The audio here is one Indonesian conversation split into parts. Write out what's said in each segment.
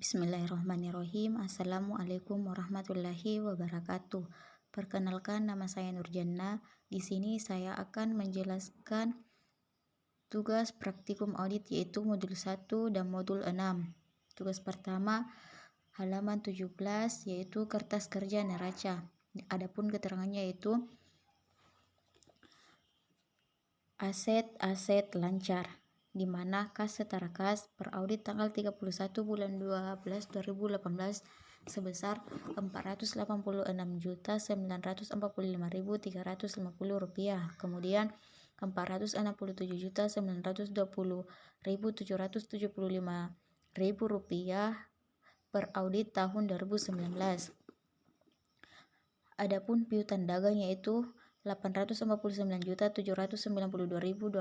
Bismillahirrahmanirrahim. Assalamualaikum warahmatullahi wabarakatuh. Perkenalkan, nama saya Nurjanna. Di sini saya akan menjelaskan tugas praktikum audit yaitu modul 1 dan modul 6. Tugas pertama halaman 17 yaitu kertas kerja neraca. Adapun keterangannya yaitu aset lancar, di mana kas setara kas per audit tanggal 31 bulan 12 2018 sebesar Rp486.945.350. Kemudian Rp467.920.775 per audit tahun 2019. Adapun piutang dagang yaitu Rp899.792.298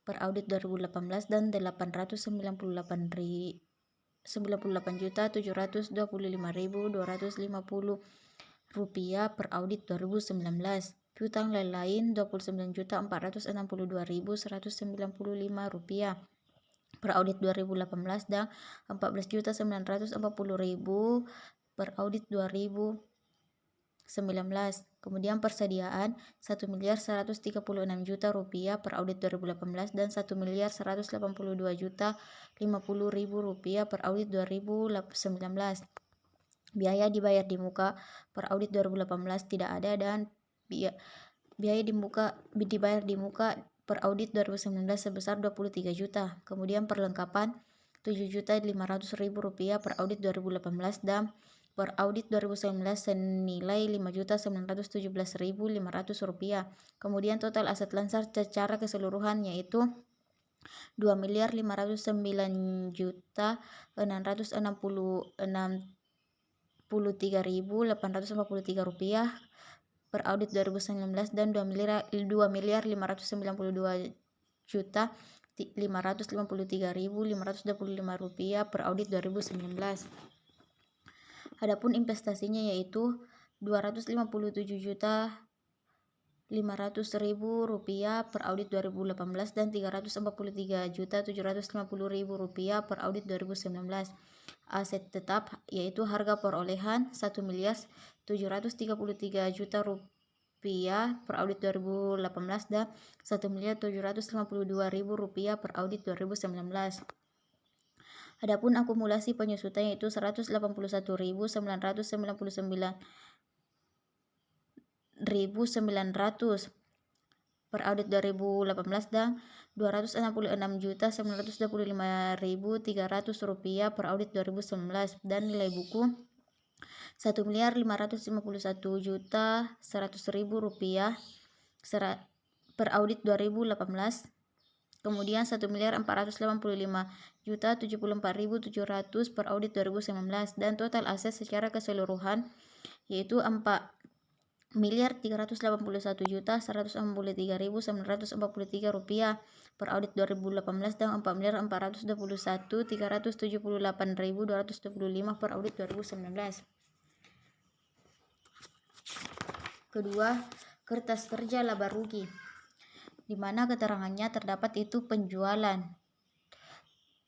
per audit 2018 dan Rp898.725.250 per audit 2019. Piutang lain Rp29.462.195 per audit 2018 dan Rp14.940.000 per audit 2019. Kemudian persediaan Rp1.136.000.000 per audit 2018 dan Rp1.182.050.000 per audit 2019. Biaya dibayar di muka per audit 2018 tidak ada dan biaya dibayar di muka per audit 2019 sebesar 23 juta. Kemudian perlengkapan Rp7.500.000 per audit 2018 dan per audit 2019 senilai Rp5.917.500. Kemudian total aset lancar secara keseluruhan yaitu Rp2.509.963.843 per audit 2019 dan Rp2.552.553.525 per audit 2019. Adapun investasinya yaitu Rp257.500.000 per audit 2018 dan Rp343.750.000 per audit 2019. Aset tetap yaitu harga perolehan Rp1.733.000.000 per audit 2018 dan Rp1.752.000 per audit 2019. Adapun akumulasi penyusutan yaitu Rp181.999.900 per audit 2018 dan Rp266.925.300 per audit 2019 dan nilai buku Rp1.551.100.000 per audit 2018. Kemudian Rp1.485.074.700 per audit 2019 dan total aset secara keseluruhan yaitu Rp4.451.163.943 per audit 2018 dan Rp4.421.378.225 per audit 2019. Kedua, kertas kerja laba rugi, di mana keterangannya terdapat itu penjualan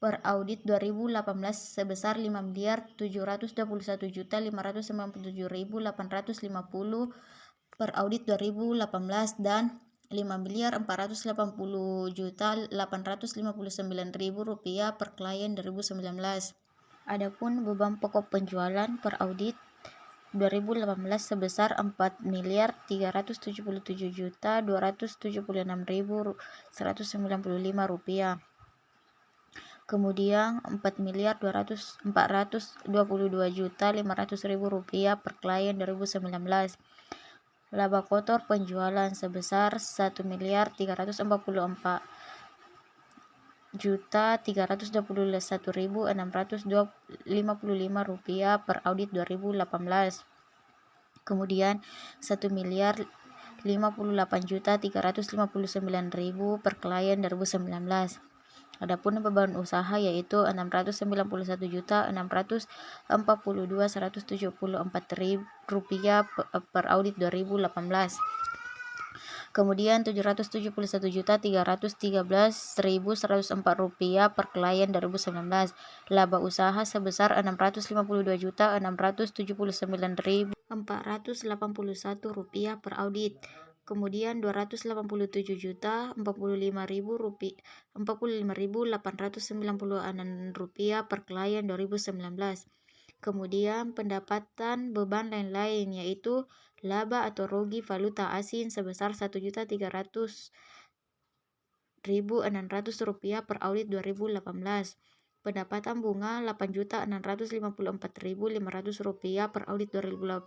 per audit 2018 sebesar Rp5.721.597.850 per audit 2018 dan Rp5.480.859.000 per klien 2019. Adapun beban pokok penjualan per audit 2018 sebesar Rp4.477.276.195. Kemudian Rp4.422.500.000 per klien 2019. Laba kotor penjualan sebesar Rp1.321.655 per audit 2018. Kemudian Rp1.058.359.000 per klien 2019. Adapun beban usaha yaitu Rp691.642.174 per audit 2018. Kemudian Rp771.313.104 per klien 2019. Laba usaha sebesar Rp652.679.481 per audit. Kemudian Rp287.045.896 per klien 2019. Kemudian pendapatan beban lain-lain yaitu laba atau rugi valuta asing sebesar Rp1.300.600 per audit 2018. Pendapatan bunga Rp8.654.500 per audit 2018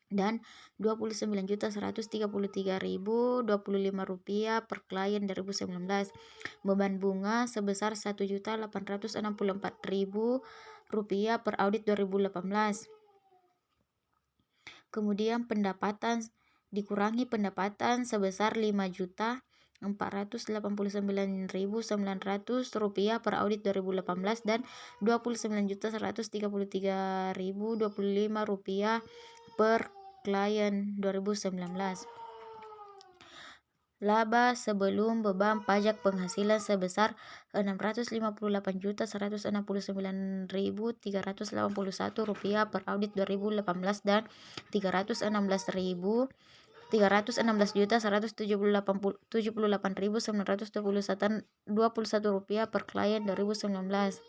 dan Rp29.133.025 per klien 2019. Beban bunga sebesar Rp1.864.000 per audit 2018. Kemudian pendapatan dikurangi pendapatan sebesar Rp5.489.900 per audit 2018 dan Rp29.133.025 per klien 2019. Laba sebelum beban pajak penghasilan sebesar Rp658.169.381 per audit 2018 dan Rp316.178.921 per klien 2019.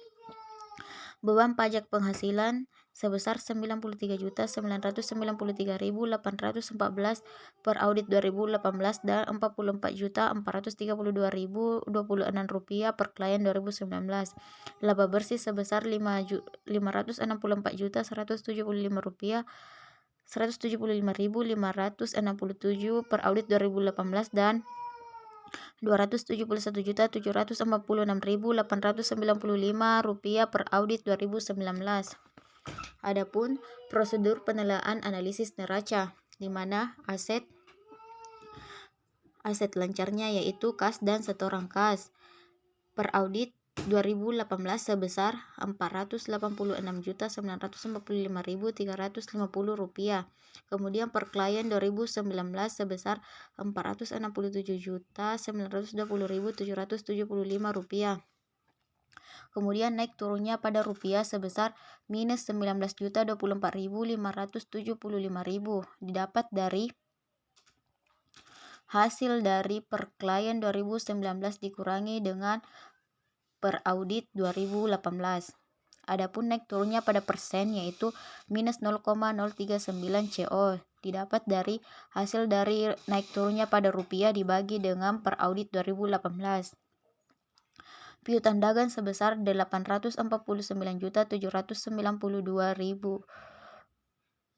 Beban pajak penghasilan sebesar Rp93.993.814 per audit 2018 dan Rp44.432.026 per klien 2019. Laba bersih sebesar Rp564.175.567 per audit 2018 dan Rp271.746.895 per audit 2019. Adapun prosedur penilaian analisis neraca, di mana aset lancarnya yaitu kas dan setoran kas per audit 2018 sebesar Rp486.945.350. Kemudian per klien 2019 sebesar Rp467.920.775. Kemudian naik turunnya pada rupiah sebesar minus Rp19.024.575 didapat dari hasil dari per klien 2019 dikurangi dengan per audit 2018. Adapun naik turunnya pada persen yaitu minus 0,039 CO didapat dari hasil dari naik turunnya pada rupiah dibagi dengan per audit 2018. Piutang dagang sebesar Rp849.792.298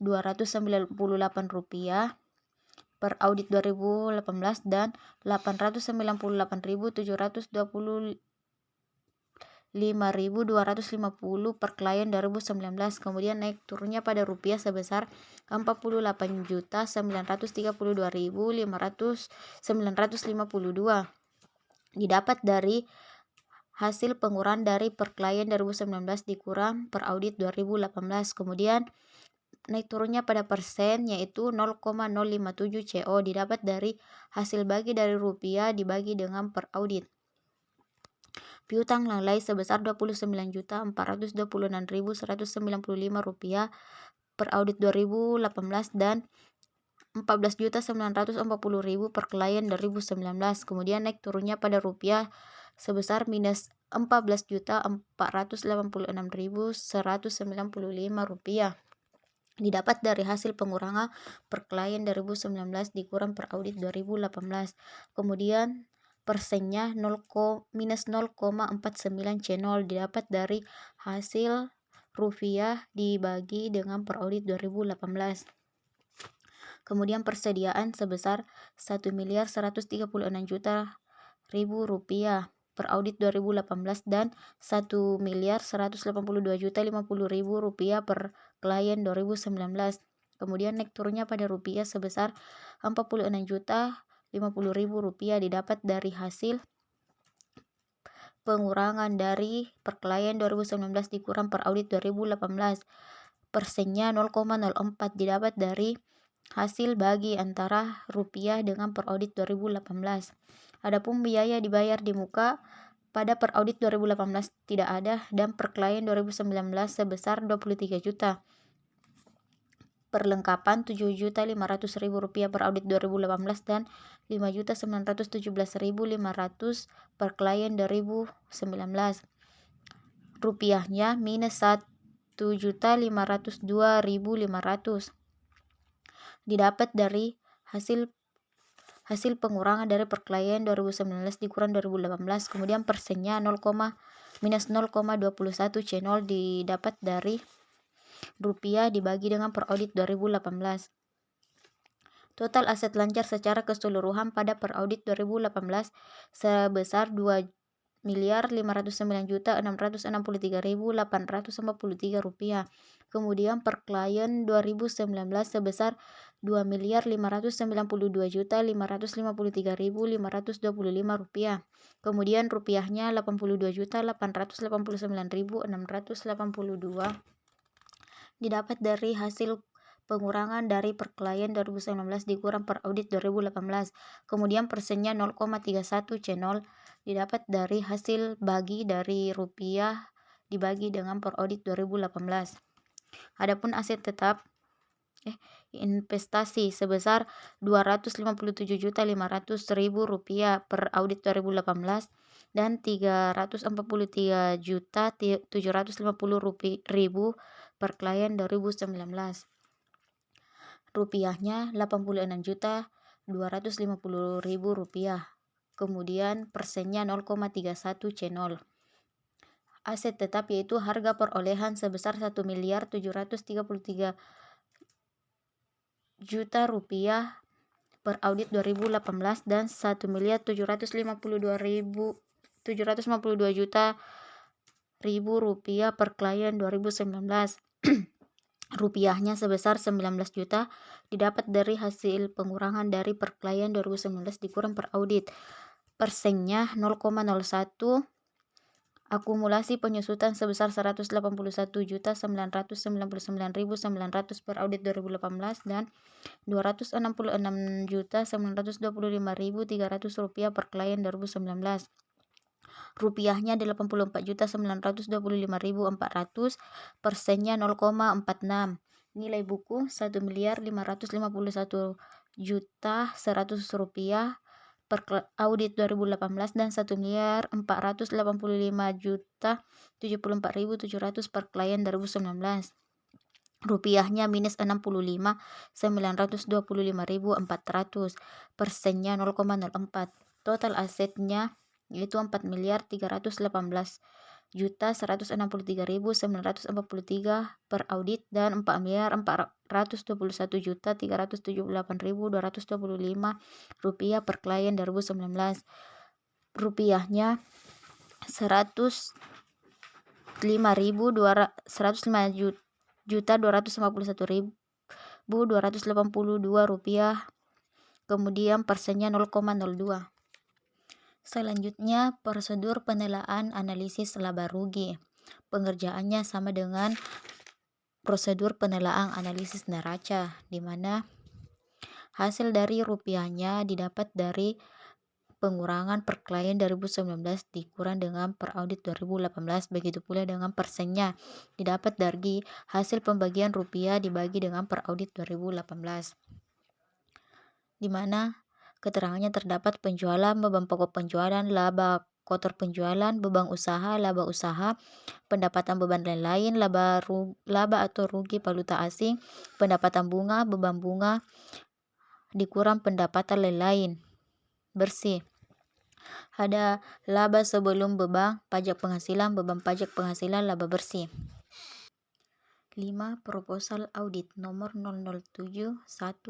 per audit 2018 dan Rp898.725.250 per klien 2019. Kemudian naik turunnya pada rupiah sebesar Rp48.932.952 didapat dari hasil pengurangan dari per klien 2019 dikurang per audit 2018. Kemudian naik turunnya pada persen yaitu 0,057 CO didapat dari hasil bagi dari rupiah dibagi dengan per audit. Piutang lain sebesar Rp29.426.195 per audit 2018 dan Rp14.940.000 per klien 2019. Kemudian naik turunnya pada rupiah sebesar minus Rp14.486.195 didapat dari hasil pengurangan per klien 2019 dikurang per audit 2018. Kemudian persennya minus 0,49 C0 didapat dari hasil rupiah dibagi dengan per audit 2018. Kemudian persediaan sebesar Rp1.136.000.000 per audit 2018 dan Rp1.182.050.000 per klien 2019. Kemudian naik turunnya pada rupiah sebesar Rp46.050.000 didapat dari hasil pengurangan dari per klien 2019 dikurang per audit 2018. Persennya 0,04 didapat dari hasil bagi antara rupiah dengan peraudit 2018. Adapun biaya dibayar di muka pada peraudit 2018 tidak ada dan per klien 2019 sebesar 23 juta. Perlengkapan Rp7.500.000 per audit 2018 dan Rp5.917.500 per klien 2019. Rupiahnya minus Rp1.502.500 didapat dari hasil pengurangan dari per klien 2019 dikurang 2018, kemudian persennya minus 0,21 C0 didapat dari rupiah dibagi dengan per audit 2018. Total aset lancar secara keseluruhan pada per audit 2018 sebesar 2.509.663.843 rupiah. Kemudian per klien 2019 sebesar 2.592.553.525 rupiah. Kemudian rupiahnya 82.889.682 didapat dari hasil pengurangan dari per klien 2019 dikurang per audit 2018. Kemudian persennya 0,31 C0 didapat dari hasil bagi dari rupiah dibagi dengan per audit 2018. Adapun aset tetap investasi sebesar Rp257.500.000 per audit 2018 dan Rp343.750.000 per klien 2019. Rupiahnya Rp86.250.000. Kemudian persennya 0,31 C0. Aset tetap yaitu harga perolehan sebesar Rp1.733.000.000 per audit 2018 dan Rp1.752.000 per klien 2019. Rupiahnya sebesar 19 juta didapat dari hasil pengurangan dari per klien 2019 dikurang per audit. Persennya 0,01. Akumulasi penyusutan sebesar 181.999.900 per audit 2018 dan Rp266.925.300 per klien 2019. Rupiahnya 84.925.400, persennya 0,46. Nilai buku Rp1.551.100 per audit 2018 dan Rp1.485.074.700 per klien 2019. Rupiahnya minus 65.925.400, persennya 0,04. Total asetnya yaitu 4.318.163.943 per audit dan 4.421.378.225 rupiah per klien 2019. Rupiahnya 105.251.282 rupiah. Kemudian persennya 0,02. Selanjutnya, prosedur penelaan analisis laba rugi. Pengerjaannya sama dengan prosedur penelaan analisis neraca, di mana hasil dari rupiahnya didapat dari pengurangan per klien 2019 dikurang dengan per audit 2018, begitu pula dengan persennya didapat dari hasil pembagian rupiah dibagi dengan per audit 2018, di mana keterangannya terdapat penjualan, beban pokok penjualan, laba kotor penjualan, beban usaha, laba usaha, pendapatan beban lain-lain, laba atau rugi valuta asing, pendapatan bunga, beban bunga, dikurang pendapatan lain-lain bersih. Ada laba sebelum beban pajak penghasilan, beban pajak penghasilan, laba bersih. 5. Proposal audit nomor 007 1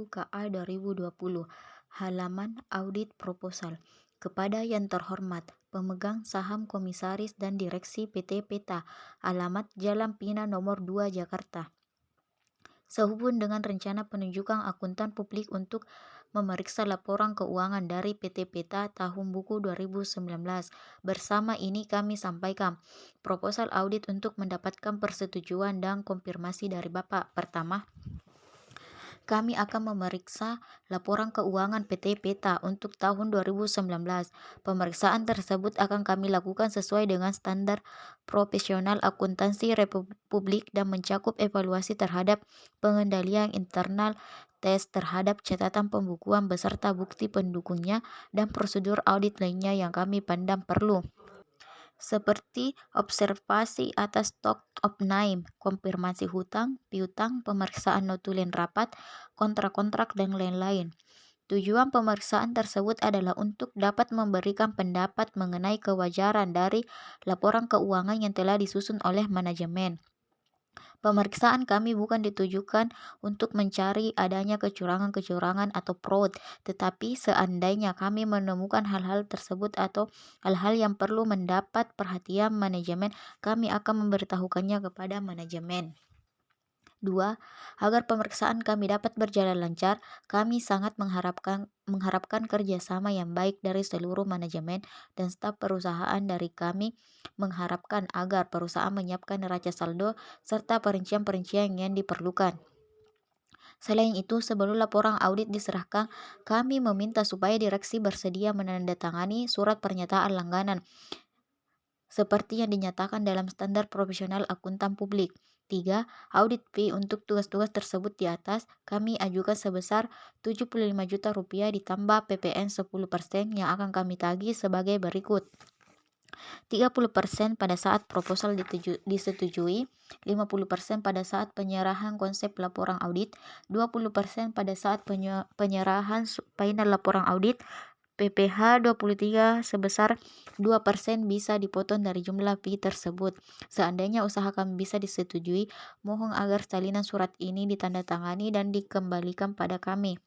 KA 2020. Halaman audit proposal. Kepada yang terhormat pemegang saham komisaris dan direksi PT Peta, alamat Jalan Pina nomor 2 Jakarta. Sehubungan dengan rencana penunjukan akuntan publik untuk memeriksa laporan keuangan dari PT Peta tahun buku 2019. Bersama ini kami sampaikan proposal audit untuk mendapatkan persetujuan dan konfirmasi dari Bapak. Pertama, Kami akan memeriksa laporan keuangan PT Peta untuk tahun 2019. Pemeriksaan tersebut akan kami lakukan sesuai dengan standar profesional akuntansi Republik dan mencakup evaluasi terhadap pengendalian internal, tes terhadap catatan pembukuan beserta bukti pendukungnya, dan prosedur audit lainnya yang kami pandang perlu, seperti observasi atas top of name, konfirmasi hutang, piutang, pemeriksaan notulen rapat, kontrak-kontrak, dan lain-lain. Tujuan pemeriksaan tersebut adalah untuk dapat memberikan pendapat mengenai kewajaran dari laporan keuangan yang telah disusun oleh manajemen. Pemeriksaan kami bukan ditujukan untuk mencari adanya kecurangan-kecurangan atau fraud, tetapi seandainya kami menemukan hal-hal tersebut atau hal-hal yang perlu mendapat perhatian manajemen, kami akan memberitahukannya kepada manajemen. 2. Agar pemeriksaan kami dapat berjalan lancar, kami sangat mengharapkan kerjasama yang baik dari seluruh manajemen dan staf perusahaan. Dari kami mengharapkan agar perusahaan menyiapkan neraca saldo serta perincian-perincian yang diperlukan. Selain itu, sebelum laporan audit diserahkan, kami meminta supaya direksi bersedia menandatangani surat pernyataan langganan seperti yang dinyatakan dalam standar profesional akuntan publik. 3. Audit fee untuk tugas-tugas tersebut di atas kami ajukan sebesar Rp75 juta ditambah PPN 10% yang akan kami tagih sebagai berikut. 30% pada saat proposal disetujui, 50% pada saat penyerahan konsep laporan audit, 20% pada saat penyerahan final laporan audit, PPh 23 sebesar 2% bisa dipotong dari jumlah fee tersebut. Seandainya usaha kami bisa disetujui, mohon agar salinan surat ini ditandatangani dan dikembalikan pada kami.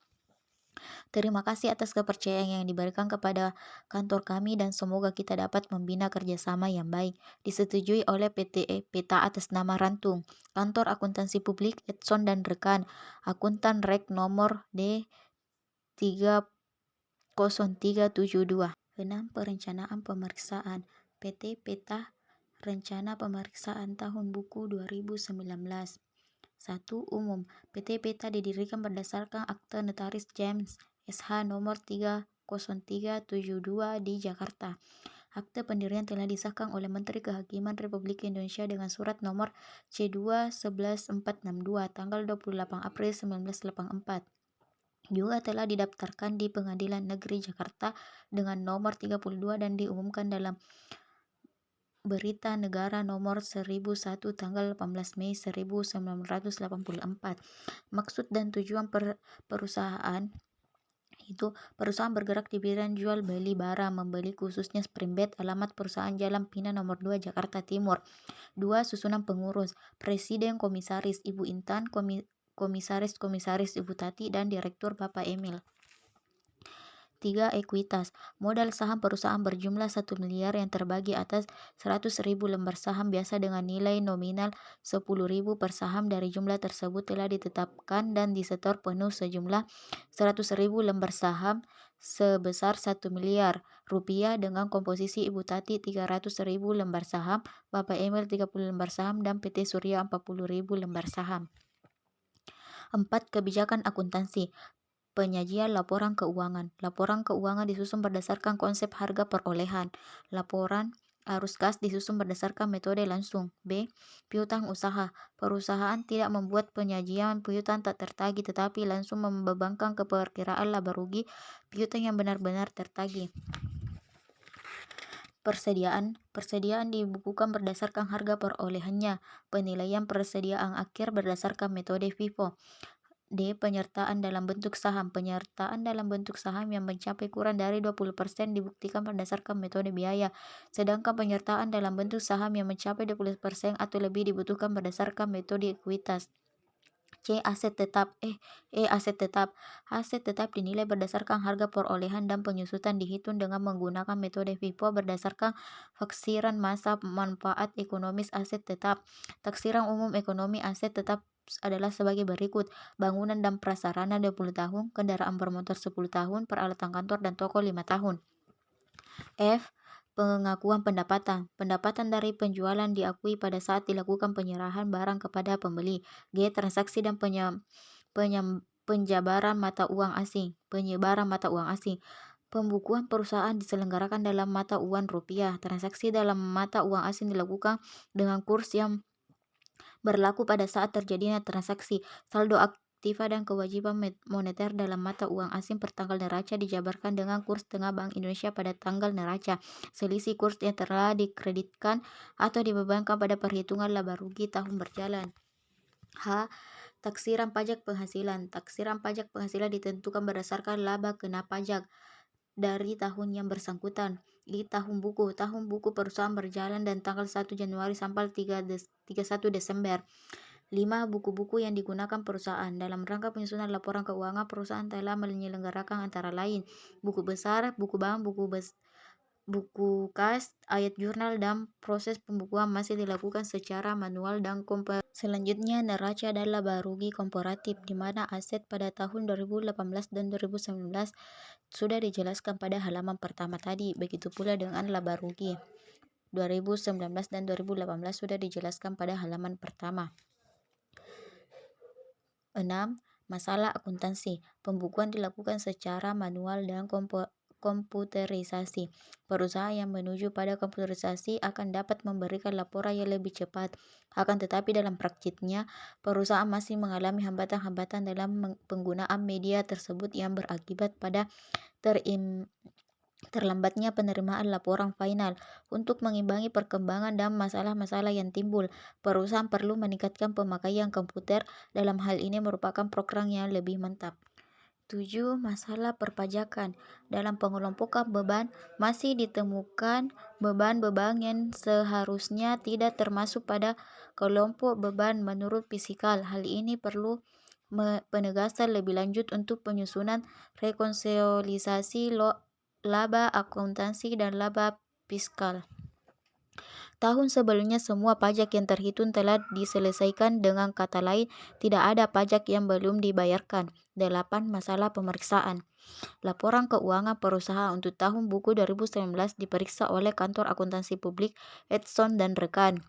Terima kasih atas kepercayaan yang diberikan kepada kantor kami dan semoga kita dapat membina kerjasama yang baik. Disetujui oleh PT Peta atas nama Rantung, Kantor Akuntansi Publik Edson dan Rekan, Akuntan Rek nomor D30372. 6. Perencanaan pemeriksaan PT Peta. Rencana pemeriksaan tahun buku 2019. 1. Umum. PT Peta didirikan berdasarkan Akte Notaris James SH nomor 30372 di Jakarta. Akte pendirian telah disahkan oleh Menteri Kehakiman Republik Indonesia dengan surat nomor C2-11462 tanggal 28 April 1984. Juga telah didaftarkan di Pengadilan Negeri Jakarta dengan nomor 32 dan diumumkan dalam Berita Negara nomor 1001 tanggal 18 Mei 1984. Maksud dan tujuan perusahaan itu perusahaan bergerak di bidang jual beli barang membeli khususnya Springbed, alamat perusahaan Jalan Pina nomor 2 Jakarta Timur. 2. Susunan pengurus, Presiden Komisaris Ibu Intan, Komisaris Ibu Tati, dan Direktur Bapak Emil. 3. Ekuitas, modal saham perusahaan berjumlah 1 miliar yang terbagi atas 100.000 lembar saham biasa dengan nilai nominal 10.000 per saham. Dari jumlah tersebut telah ditetapkan dan disetor penuh sejumlah 100.000 lembar saham sebesar 1 miliar rupiah dengan komposisi Ibu Tati 300.000 lembar saham, Bapak Emil 30 lembar saham, dan PT Surya 40.000 lembar saham. 4. Kebijakan akuntansi. Penyajian laporan keuangan. Laporan keuangan disusun berdasarkan konsep harga perolehan. Laporan arus kas disusun berdasarkan metode langsung. B. Piutang usaha. Perusahaan tidak membuat penyajian piutang tak tertagih tetapi langsung membebankan keperkiraan laba rugi piutang yang benar-benar tertagih. Persediaan dibukukan berdasarkan harga perolehannya. Penilaian persediaan akhir berdasarkan metode FIFO. D. Penyertaan dalam bentuk saham. Penyertaan dalam bentuk saham yang mencapai kurang dari 20% dibuktikan berdasarkan metode biaya, sedangkan penyertaan dalam bentuk saham yang mencapai 20% atau lebih dibutuhkan berdasarkan metode ekuitas. C. Aset tetap. Aset tetap. Aset tetap dinilai berdasarkan harga perolehan dan penyusutan dihitung dengan menggunakan metode FIFO berdasarkan taksiran masa manfaat ekonomis aset tetap. Taksiran umum ekonomi aset tetap adalah sebagai berikut: bangunan dan prasarana 20 tahun, kendaraan bermotor 10 tahun, peralatan kantor dan toko 5 tahun. F. Pengakuan pendapatan. Pendapatan dari penjualan diakui pada saat dilakukan penyerahan barang kepada pembeli. G. Transaksi dan Penjabaran mata uang asing. Penyebaran mata uang asing. Pembukuan perusahaan diselenggarakan dalam mata uang rupiah. Transaksi dalam mata uang asing dilakukan dengan kurs yang berlaku pada saat terjadinya transaksi. Saldo aktiva dan kewajiban moneter dalam mata uang asing per tanggal neraca dijabarkan dengan kurs tengah Bank Indonesia pada tanggal neraca. Selisih kurs yang telah dikreditkan atau dibebankan pada perhitungan laba rugi tahun berjalan. H. Taksiran pajak penghasilan. Taksiran pajak penghasilan ditentukan berdasarkan laba kena pajak dari tahun yang bersangkutan. I. Tahun buku. Tahun buku perusahaan berjalan dan tanggal 1 Januari sampai 31 Desember. 5. Buku-buku yang digunakan perusahaan. Dalam rangka penyusunan laporan keuangan, perusahaan telah menyelenggarakan antara lain buku besar, buku bank, buku kas, ayat jurnal, dan proses pembukuan masih dilakukan secara manual dan komputer. Selanjutnya, neraca dan laba rugi komparatif, di mana aset pada tahun 2018 dan 2019 sudah dijelaskan pada halaman pertama tadi. Begitu pula dengan laba rugi 2019 dan 2018 sudah dijelaskan pada halaman pertama. 6. Masalah akuntansi. Pembukuan dilakukan secara manual dan komputerisasi. Perusahaan yang menuju pada komputerisasi akan dapat memberikan laporan yang lebih cepat. Akan tetapi dalam praktiknya, perusahaan masih mengalami hambatan-hambatan dalam penggunaan media tersebut yang berakibat pada terlambatnya penerimaan laporan final. Untuk mengimbangi perkembangan dan masalah-masalah yang timbul, perusahaan perlu meningkatkan pemakaian komputer. Dalam hal ini merupakan program yang lebih mantap. 7. Masalah perpajakan. Dalam pengelompokan beban, masih ditemukan beban-beban yang seharusnya tidak termasuk pada kelompok beban menurut fiskal. Hal ini perlu penegasan lebih lanjut untuk penyusunan rekonsiliasi laba akuntansi dan laba fiskal. Tahun sebelumnya semua pajak yang terhitung telah diselesaikan. Dengan kata lain, tidak ada pajak yang belum dibayarkan. 8. Masalah pemeriksaan. Laporan keuangan perusahaan untuk tahun buku 2019 diperiksa oleh Kantor Akuntansi Publik Edson dan rekan.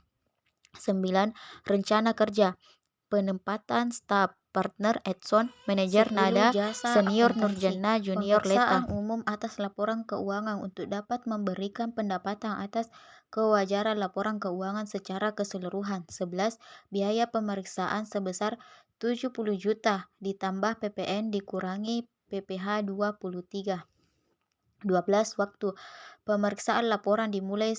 9. Rencana kerja. Penempatan staf. Partner Edson, manajer Nada, senior Nurjana, junior Leta. Pemeriksaan umum atas laporan keuangan untuk dapat memberikan pendapatan atas kewajaran laporan keuangan secara keseluruhan. 11. Biaya pemeriksaan sebesar 70 juta ditambah PPN dikurangi PPh 23. 12. Waktu pemeriksaan laporan dimulai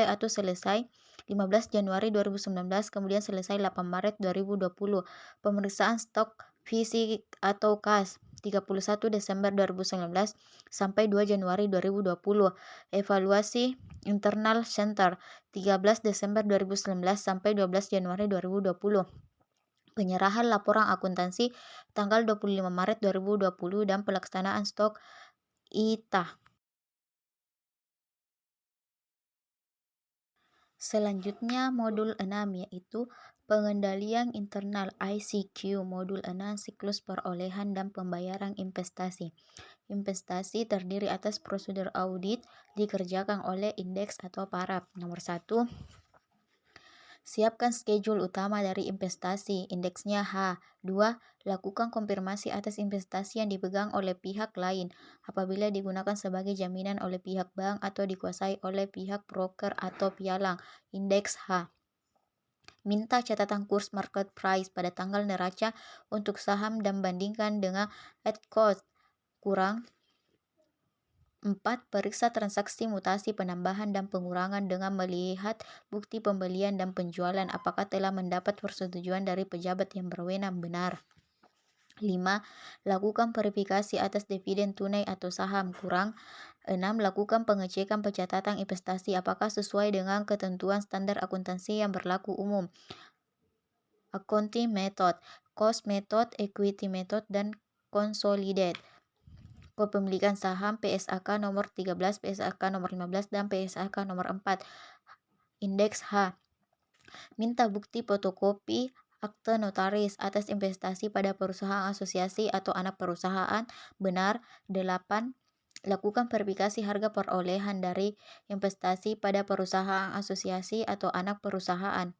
atau selesai 15 Januari 2019, kemudian selesai 8 Maret 2020. Pemeriksaan stok fisik atau kas 31 Desember 2019 sampai 2 Januari 2020. Evaluasi internal center 13 Desember 2019 sampai 12 Januari 2020. Penyerahan laporan akuntansi tanggal 25 Maret 2020 dan pelaksanaan stok ITA. Selanjutnya modul 6 yaitu pengendalian internal ICQ. Modul 6 siklus perolehan dan pembayaran investasi. Investasi terdiri atas prosedur audit dikerjakan oleh indeks atau parab. Nomor 1. Siapkan schedule utama dari investasi, indeksnya H. 2. Lakukan konfirmasi atas investasi yang dipegang oleh pihak lain apabila digunakan sebagai jaminan oleh pihak bank atau dikuasai oleh pihak broker atau pialang, indeks H. Minta catatan kurs market price pada tanggal neraca untuk saham dan bandingkan dengan at cost kurang. 4. Periksa transaksi mutasi penambahan dan pengurangan dengan melihat bukti pembelian dan penjualan apakah telah mendapat persetujuan dari pejabat yang berwenang benar. 5. Lakukan verifikasi atas dividen tunai atau saham kurang. 6. Lakukan pengecekan pencatatan investasi apakah sesuai dengan ketentuan standar akuntansi yang berlaku umum. Accounting method, cost method, equity method, dan consolidated. Kepemilikan saham PSAK nomor 13, PSAK nomor 15, dan PSAK nomor 4. Indeks H. Minta bukti fotokopi akte notaris atas investasi pada perusahaan asosiasi atau anak perusahaan benar. 8. Lakukan verifikasi harga perolehan dari investasi pada perusahaan asosiasi atau anak perusahaan.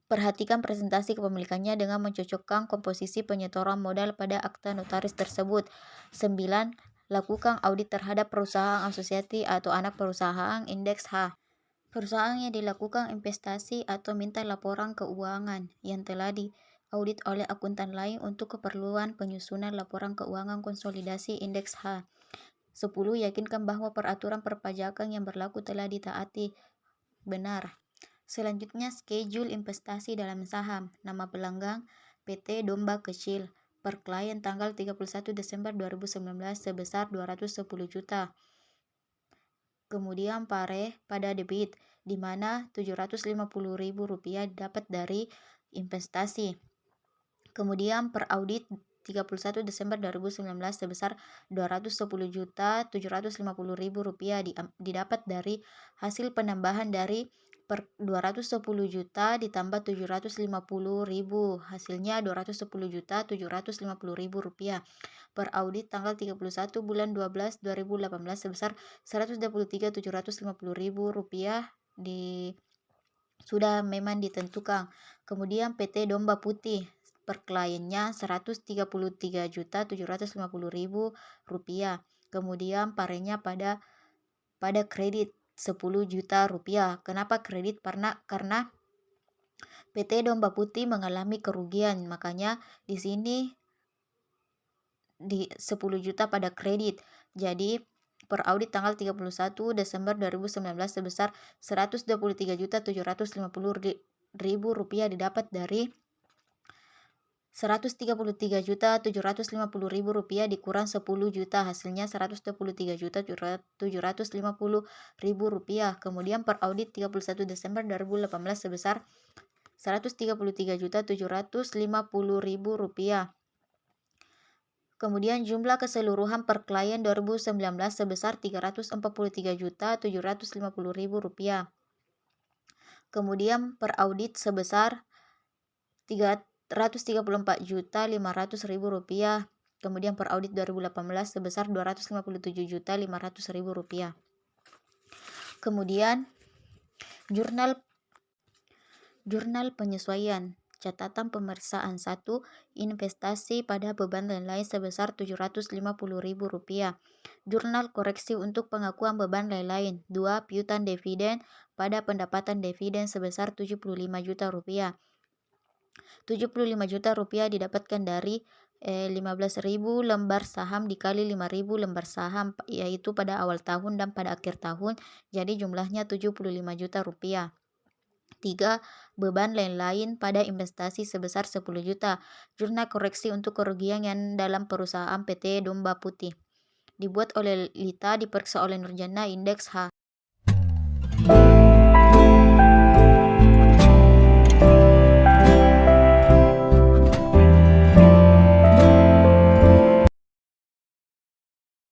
Perhatikan presentasi kepemilikannya dengan mencocokkan komposisi penyetoran modal pada akta notaris tersebut. 9. Lakukan audit terhadap perusahaan asosiasi atau anak perusahaan indeks H. Perusahaan yang dilakukan investasi atau minta laporan keuangan yang telah diaudit oleh akuntan lain untuk keperluan penyusunan laporan keuangan konsolidasi indeks H. 10. Yakinkan bahwa peraturan perpajakan yang berlaku telah ditaati. Benar. Selanjutnya, schedule investasi dalam saham. Nama pelanggan PT Domba Kecil. Per klien tanggal 31 Desember 2019 sebesar 210 juta. Kemudian pare pada debit, di mana Rp750.000 dapat dari investasi. Kemudian per audit 31 Desember 2019 sebesar Rp210.750.000 didapat dari hasil penambahan dari per 210 juta ditambah 750.000, hasilnya Rp210.750.000. Per audit tanggal 31 bulan 12 2018 sebesar Rp123.750.000 sudah memang ditentukan. Kemudian PT Domba Putih per kliennya Rp133.750.000. Kemudian parenya pada kredit Rp10 juta. Kenapa kredit? Karena PT Domba Putih mengalami kerugian, makanya di sini di 10 juta pada kredit. Jadi per audit tanggal 31 Desember 2019 sebesar Rp133.750.000 didapat dari Rp133.750.000 dikurang 10 juta, hasilnya Rp123.750.000. Kemudian per audit 31 Desember 2018 sebesar Rp133.750.000. Kemudian jumlah keseluruhan per klien 2019 sebesar Rp343.750.000. Kemudian per audit sebesar Rp334.500.000. Kemudian per audit 2018 sebesar Rp257.500.000. Kemudian jurnal penyesuaian. Catatan pemeriksaan 1. Investasi pada beban lain-lain sebesar Rp750.000. Jurnal koreksi untuk pengakuan beban lain-lain. 2. Piutang dividen pada pendapatan dividen sebesar Rp75 juta. Rp75 juta didapatkan dari 15.000 lembar saham dikali 5.000 lembar saham, yaitu pada awal tahun dan pada akhir tahun, jadi jumlahnya Rp75 juta. 3. Beban lain-lain pada investasi sebesar 10 juta. Jurnal koreksi untuk kerugian yang dalam perusahaan PT Domba Putih. Dibuat oleh Lita, diperiksa oleh Nurjana, indeks H.